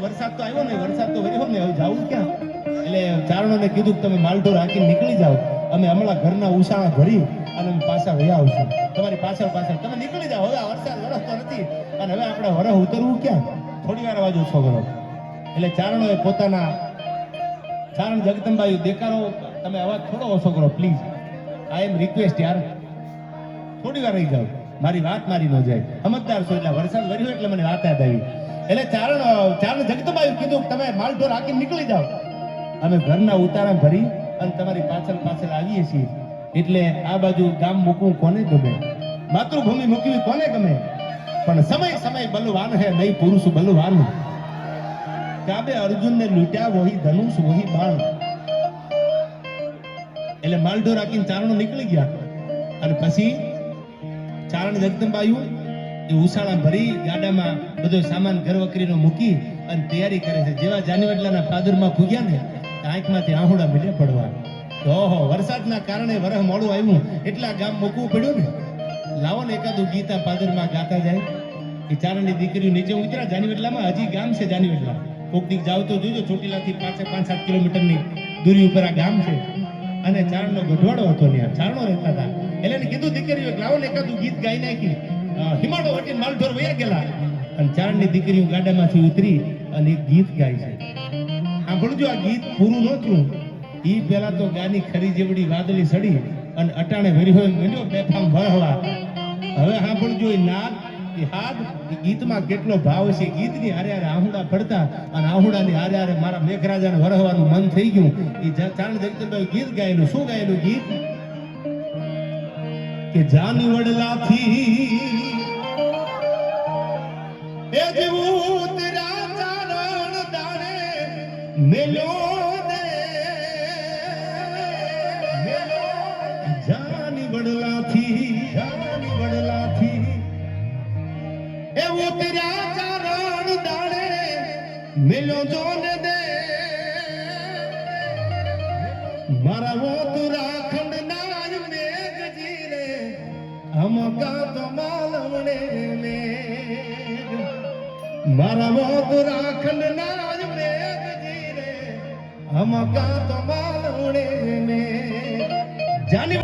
વરસાદ તો આવ્યો ને, વરસાદ તો વર્યો ને, હવે જાવું ક્યાં? એટલે ચારણોને કીધું કે તમે માલઢોર હાંકીને નીકળી જાઓ, અમે હમણાં ઘરના ઉસાણા ભરી અને અમે પાછા વયા આવશું, તમારી પાછળ પાછળ તમે નીકળી જાઓ, હવે આ વરસાદ વરસતો નથી અને હવે આપણે વરહ ઉતરવું ક્યાં? થોડી વાર બાજુ છોકરો. એટલે ચારણોએ પોતાના ચારણ જગદંબાઈ દેખાડો, તમે અવાજ થોડો ઓછો કરો પ્લીઝ, આઈ એમ રિક્વેસ્ટ યાર, થોડી વાર રહી જાઓ, મારી વાત મારી ન જાય, સમજદાર છો. એટલે વરસાદ વર્યો એટલે મને વાત યાદ આવી. એટલે ચારણ જગદંબાઈ કીધું તમે માલઢોર હાંકીને નીકળી જાઓ, અમે ઘરના ઉતારા ભરી અને તમારી પાછળ પાછળ આવીએ છીએ. એટલે આ બાજુ ગામ મૂકવું કોને ગમે, માતૃભૂમિ મૂકવી કોને ગમે, પણ સમય સમય બલવાન હે નહીં પુરુષ બલવાન. કાબે અર્જુન ને લૂટ્યા વહી ધનુષ વહી બાણ. એટલે માલઢોર હાંકીને ચારણો નીકળી ગયા અને પછી ચારણ જગદંબાયું એ ઉસાળા ભરી ગાડામાં બધો સામાન ઘર વકરીનો મૂકી અને તૈયારી કરે છે. જેવા જાનીવડલાના પાદરમાં પૂગ્યા ને આંખમાંથી આહુડા મીડે પડવા. ઓહો, વરસાદના કારણે વરહ મોડું આવ્યું એટલા ગામ મૂકવું પડ્યું ને. લાવો ને એકાદું ગીતા પાદરમાં ગાતા જાય. એ ચારણની દીકરીઓ નીચે ઉતર્યા જાનીવડલામાં, હજી ગામ છે જાનીવડલા, કોક દીક જાવ તો જોજો, ચોટીલાથી 5-7 કિલોમીટરની દૂરી ઉપર આ ગામ છે. અને ચારણનો ગઢવાડો હતો, ત્યાં ચારણો રહેતા હતા. એટલે એને કીધું દીકરીઓ લાવો ને એકાદું ગીત ગાઈ નાખી. હિમાડો વટીને માલઢોર વયા ગયેલા અને ચારણની દીકરીઓ ગાડામાંથી ઉતરી અને એક ગીત ગાય છે. સાંભળજો, આ ગીત પૂરું ન થયું ઈ પેલા તો ગાની ખરી જેવડી વાદળી સડી અને અટાણે વેરી હોય મેલ્યો બેફામ વરહવા. હવે સાંભળજો, એ નાદ એ હાથ એ ગીતમાં કેટલો ભાવ છે. ગીતની હારે હારે આહુડા પડતા અને આહુડાની હારે હારે મારા મેઘરાજાને વરહવાનું મન થઈ ગયું. એ ચારણ જગદંબાઈ ગીત ગાયેલું. શું ગાયેલું ગીત? કે જાનવડલાથી એ જેવું તેરા ચારણ દાણે મેલ્યો દે, જાનવડલાથી એવું તેરા ચારણ દાણે મેલ્યો જોને દે, મારા વોત રાખંડ ના મેઘજી રે અમકા તો માલવણે મેઘ, મારા વોત રાખંડ ના મેઘજી રે અમકા તો માલવણે મેઘ. જાની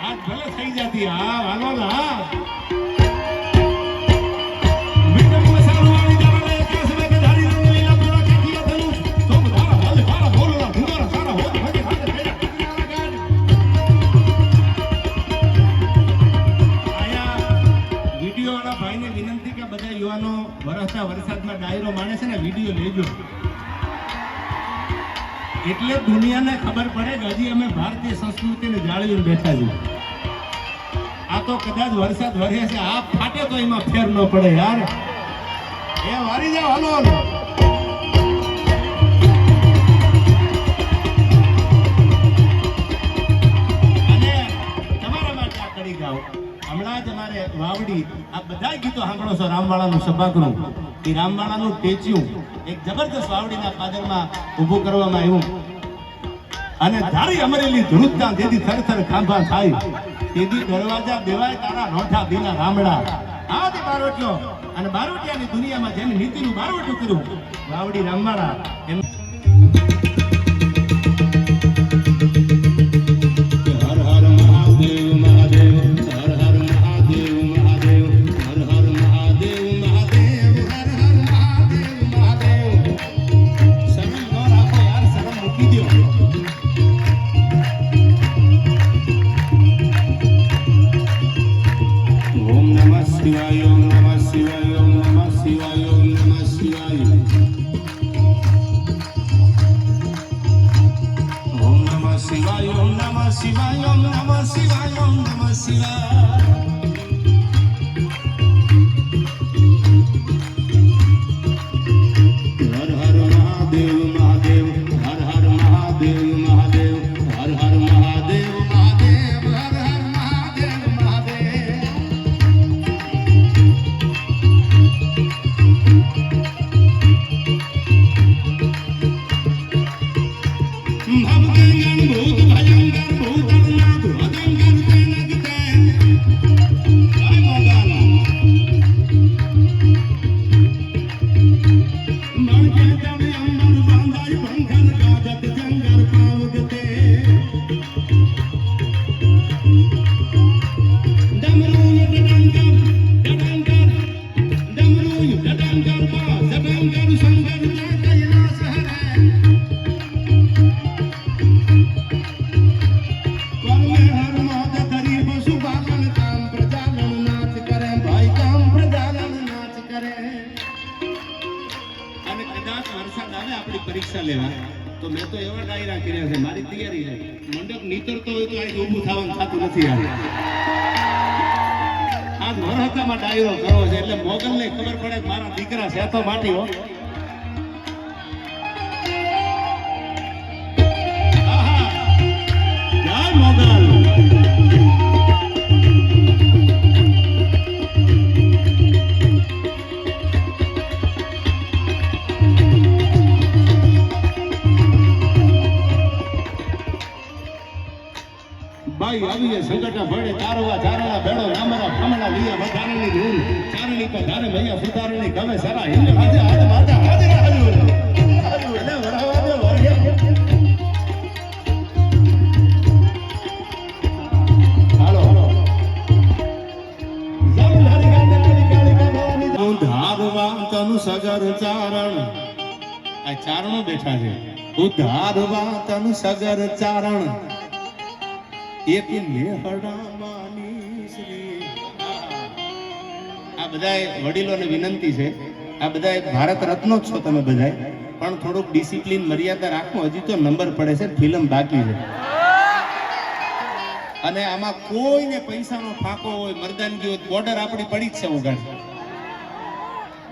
આજ ભલે થઈ જતી. હા વાલો ના વિનંતી કે બધા યુવાનો વરસતા વરસાદમાં ડાયરો માણે છે ને વિડીયો લેજો, એટલે દુનિયાને ખબર પડે કે હજી અમે ભારતીય સંસ્કૃતિને જાળવીને બેઠા છીએ. આ તો કદાચ વરસાદ વરે છે, આ ફાટે તો એમાં ફેર ન પડે યાર. એ વારી જાવ હાલો. અને તમારા માટે આ કરી ગાઓ. હમણાં જ અમારે વાવડી આ બધા ગીતો સાંભળો છો. રામવાળાનું સભાગૃહ, એ રામવાળાનું ટેચ્યુ એક જબરદસ્ત વાવડીના પાદરમાં ઊભું કરવામાં આવ્યું અને ધારી અમરેલી ધ્રુજતા જેથી થરથર ખાંભા થાય તેથી દરવાજા દેવાય તારા રોઠા દીના રામડા. આ તે બારોટલો અને બારોટિયાની દુનિયામાં જેને નીતિનું બારોટું કર્યું વાવડી રામવાળા એમ. હર હર મહાદેવ મહાદેવ, હર હર મહાદેવ મહાદેવ, હર હર મહાદેવ શિવાય ઓમ નમઃ શિવાય ઓમ નમઃ શિવાય હર હર મહાદેવ મહાદેવ હર હર મહાદેવ મહાદેવ હર હર મહાદેવ મહાદેવ હર હર મહાદેવ મહાદેવ ભવગણ ભૂત ભયંકર ભૂતનાથ ભદંકર તે લગતે જય મોગલ મણકે તવે અંબર બાંધાઈ બંધન ગાદત જંગર પાવગતે ડમરૂ ડડંકર ડડંકર ડમરૂ ડડંકર બા જબંકર સંગર જા કૈલાસ હરે પરીક્ષા લેવા તો મેં તો એવા ડાયરા કર્યા છે મારી તૈયારી છે મંડપ નીતરતો હોય તો અહીં ઊભું થવાનું થતું નથી આ નોરહતામાં ડાયરો કરવો છે એટલે મોગલને ખબર પડે કે મારા દીકરા છે તો માટી હો આહા જય મોગલ ભાઈ આવીએ સંકટા ભળે તારવા ચારણા ભેળો નામરા ફામણા લીયા વધારણી ધૂળ ચારણી પર ધારે ભૈયા સુધારણી ગમે સારા હિન્દ હાજર હાજ માતા હાજર હાજર એટલે વરાવા દે વરિયા હાલો હાલો જમ હરી ગાંડા કાળી કાળી ભવાની ઉધારવા તનુ સગર ચારણ આ ચારણો બેઠા છે ઉધારવા તનુ સગર ચારણ એક મેહડામાની શ્રી આ બધાય વડીલોને વિનંતી છે આ બધાય ભારત રત્નો જ છો તમે બધાય પણ થોડુંક ડિસિપ્લિન મર્યાદા રાખો હજી તો નંબર પડે છે ફિલ્મ બાકી છે અને આમાં કોઈને પૈસાનો ફાંકો હોય મર્દાનગી હોય બોર્ડર આપણી પડી જ છે ઉગાડ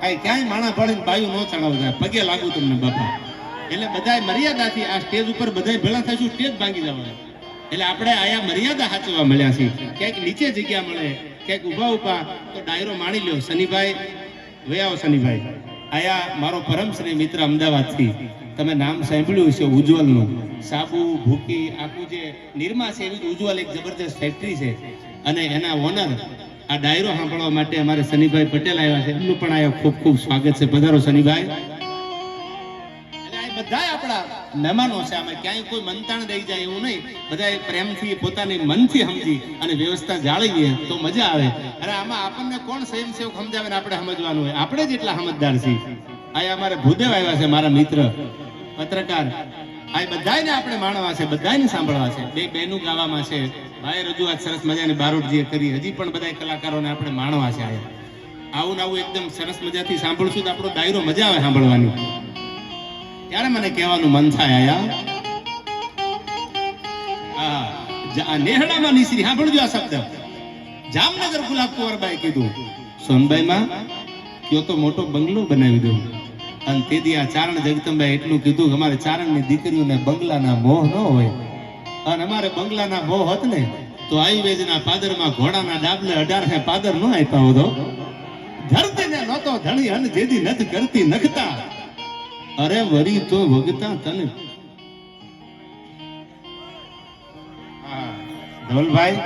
આ ક્યાંય માણા પડીને બાયું ન ચડાવતા પગે લાગુ તમને બાપા એટલે બધાય મર્યાદાથી આ સ્ટેજ ઉપર બધાય ભેળા થઈશું સ્ટેજ ભાંગી જવાના એટલે આપણે આયા મર્યાદા સાચવા મળ્યા છે ક્યાંક નીચે જગ્યા મળે ક્યાંક ઊભા ઊભા તો ડાયરો માણી લ્યો શનિભાઈ વયાઓ શનિભાઈ આયા મારો પરમશ્રી મિત્ર અમદાવાદથી તમે નામ સાંભળ્યું છે ઉજ્જવલનું સાબુ ભૂકી આખું જે નિરમા છે એવી ઉજ્જવલ એક જબરદસ્ત ફેક્ટરી છે અને એના ઓનર આ ડાયરો સાંભળવા માટે અમારે શનિભાઈ પટેલ આવ્યા છે એમનું પણ આયા ખૂબ ખૂબ સ્વાગત છે પધારો શનિભાઈ બધા આપણા મહેમાનો છે આમાં ક્યાંય કોઈ મનતાણ દઈ જાય એવું નહીં બધા પ્રેમથી પોતાની મનથી સમજી અને વ્યવસ્થા જાળવીએ તો મજા આવે અને આમાં આપણને કોણ સ્વયંસેવક સમજાવે ને આપણે સમજવાનું હોય આપણે જ એટલા સમજદાર છીએ આ અમારે ભૂદેવ આવ્યા છે મારા મિત્ર પત્રકાર આ બધાને આપણે માણવા છે બધાને સાંભળવા છે બે બહેનું ગાવામાં છે ભાઈ રજૂઆત સરસ મજાની બારોટજીએ કરી હજી પણ બધા કલાકારોને આપણે માણવા છે આવું આવું એકદમ સરસ મજાથી સાંભળશું તો આપણો ડાયરો મજા આવે સાંભળવાની ત્યારે મને કહેવાનું મન થાય આયા નેહડામાં નીસરી સાંભળજો આ શબ્દ જામનગર ગુલાબ કુંવરબાઈ કીધું સોનબાઈ માં કયો તો મોટો બંગલો બનાવી દઉં અને તેથી આ ચારણ જગદંબાઈ એટલું કીધું કે અમારે ચારણની દીકરીઓને બંગલાના મોહ ન હોય અને અમારે બંગલાના મોહ હોત ને તો આયુર્વેદના પાદરમાં ઘોડાના ડાબલે 18 પાદર ન આપ્યા હોતો ધરતીને નહોતો ધણી અન જેદી નથ કરતી નખતા અરે વરી તો વગતા તને ધવલભાઈ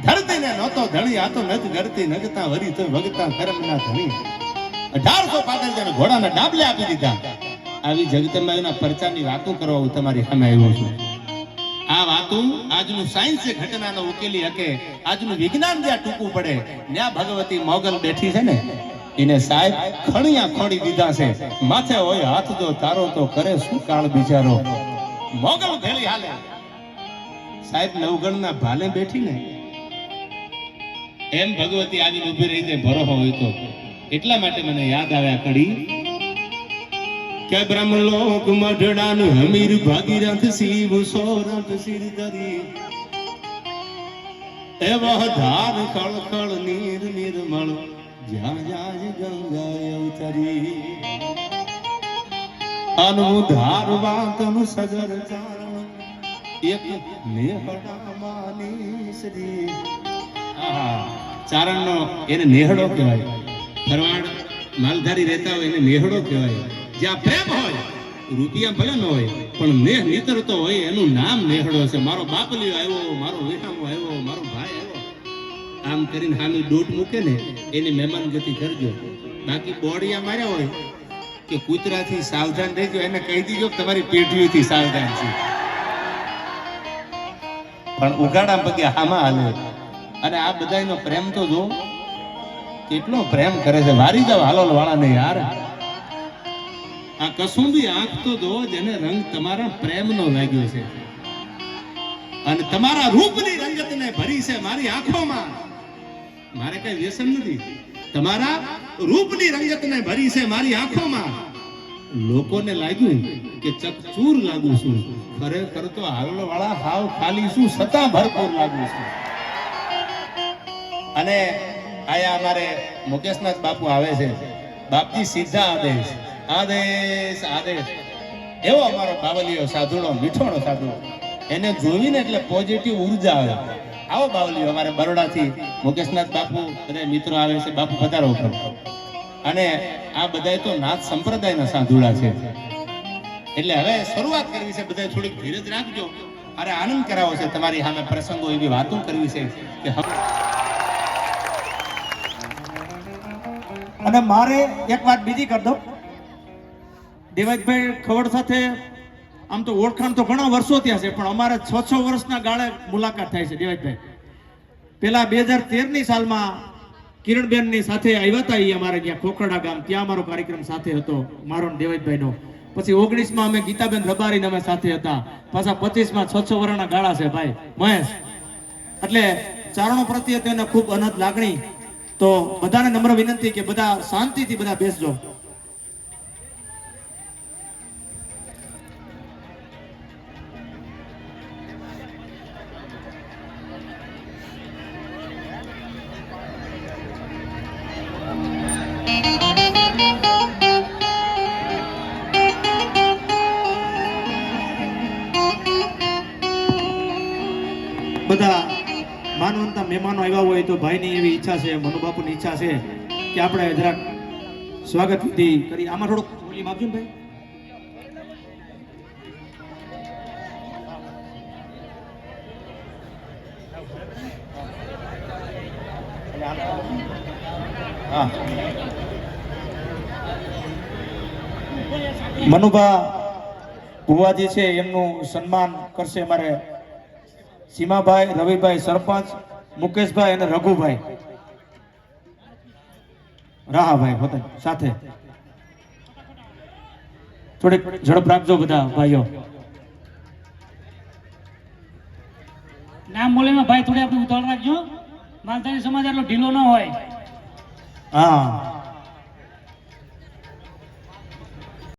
ધરતીને નહોતો ધણી આ તો નથ કરતી નખતા વરી તો વગતા કર્મના ધણી 1800 પાદર જણ ઘોડાના ડાબલે આપી દીધા આવી જગદંબાઈના પરચાની વાતો કરવા હું તમારી સામે આવ્યો છું આ વાતો આજનું સાયન્સ ઘટનાનો ઉકેલી હકે આજનું વિજ્ઞાન જ્યાં ટૂંકું પડે ત્યાં ભગવતી મોગલ બેઠી છે ને એને સાહેબ ખણિયા ખોડી દીધા છે માથે હોય હાથ જો તારો તો કરે શું કાળ બિચારો મોગલ ભેળી હાલે સાહેબ નવગણના ભાલે બેઠી ને એમ ભગવતી આવીને ઊભી રહી જાય ભરોહો હોય તો એટલા માટે મને યાદ આવે આ કડી કે બ્રહ્મલોક મઢડાનું હમીર ભાગીરથ શિવ સોરઠ સિર ધરી એવા ધાર ખળખળ નીર નિર્મળ જ્યાં જાય ગંગા અવતરી અનુધારવા તનુ સગર ચારણ એક નેહડામાની શ્રી ચારણનો એને નેહડો કહેવાય. ફરવાડ માલધારી રહેતા હોય એને નેહડો કહેવાય. જ્યાં પ્રેમ હોય રૂપિયા ભલે ન હોય પણ નેહ નીતરતો હોય એનું નામ નેહડો છે. મારો બાપલીઓ આવ્યો, મારો વિહામો આવ્યો, મારો ભાઈ આવ્યો, આમ કરીને હામી દોટ મૂકે ને એની મહેમાન ગતિ કરજો. બાકી બોડિયા માર્યા હોય કે કૂતરાથી સાવધાન રહેજો, એને કહી દીજો કે તમારી પેઢીઓથી સાવધાન છે. પણ ઉગાડા પગે હામાં હાલે. અને આ બધાનો પ્રેમ તો જો કેટલો પ્રેમ કરે છે. વારી જાવ હાલોલ વાળાને યાર. આ કસુંબી આંખ તો જો જેને રંગ તમારા પ્રેમનો લાગ્યો છે અને તમારા રૂપની રંગતને ભરી છે મારી આંખોમાં. મારે કઈ વ્યસન નથી. તમારા રૂપની રંગતને ભરી છે મારી આંખોમાં. લોકોને લાગ્યું કે ચકચૂર લાગુ છું, ખરેખર તો હાલોલ વાળા હાવ ખાલી શું સતા ભરપૂર લાગુ છું. અને આયા અમારે મુકેશનાથ બાપુ આવે છે. બાપજી સીધા આદેશ આદેશ આદેશ. એવો અમારો બાવલીઓ સાધુડો, મીઠોડો સાધુ, એને જોઈને એટલે પોઝિટિવ ઉર્જા આવે. આવો બાવલીઓ અમારે બરોડાથી મુકેશનાથ બાપુ બધા મિત્રો આવે છે. બાપુ પધારો ઉપર. અને આ બધા તો નાથ સંપ્રદાયના સાધુડા છે. એટલે હવે શરૂઆત કરવી છે. બધા થોડીક ધીરજ રાખજો. અરે આનંદ કરાવો છે. તમારી સામે પ્રસંગો એવી વાતો કરવી છે કે અને મારે એક વાત બીજી કરી દઉં. દેવાજભાઈ ખવડ સાથે આમ તો ઓળખાણ તો ઘણા વર્ષો થયા છે, પણ અમારે 6 વર્ષના ગાળે મુલાકાત થાય છે. દેવાજભાઈ પેલા 2013ની સાલમાં કિરણબેનની સાથે આવ્યા હતા. એ અમારે ત્યાં ખોખરડા ગામ, ત્યાં અમારો કાર્યક્રમ સાથે હતો મારો દેવાજભાઈનો. પછી 19માં અમે ગીતાબેન રબારીને અમે સાથે હતા. પાછા 25માં 6 વર્ષના ગાળા છે ભાઈ મહેશ. એટલે ચારણો પ્રત્યે તેને ખૂબ અનહદ લાગણી. તો બધાને નમ્ર વિનંતી કે બધા શાંતિથી બધા બેસજો. બધા માનવંતા મહેમાનો આવ્યા હોય તો ભાઈની એવી ઈચ્છા છે, મનુબાપુની ઈચ્છા છે કે આપણે જરાક સ્વાગત વિધિ કરી. આમાં થોડુંક વોલ્યુમ આપજો ને ભાઈ. મનુભા ભુવાજી છે એમનું સન્માન કરશે અમારે સીમાભાઈ, રવિભાઈ સરપંચ, મુકેશભાઈ અને રઘુભાઈ રાહાભાઈ પોતે સાથે. થોડીક ઝડપ રાખજો બધા ભાઈઓ. નામ બોલેમાં ભાઈ થોડી આપણે ઉતાવળ રાખજો. માલધારી સમાજ આટલો ઢીલો ન હોય. હા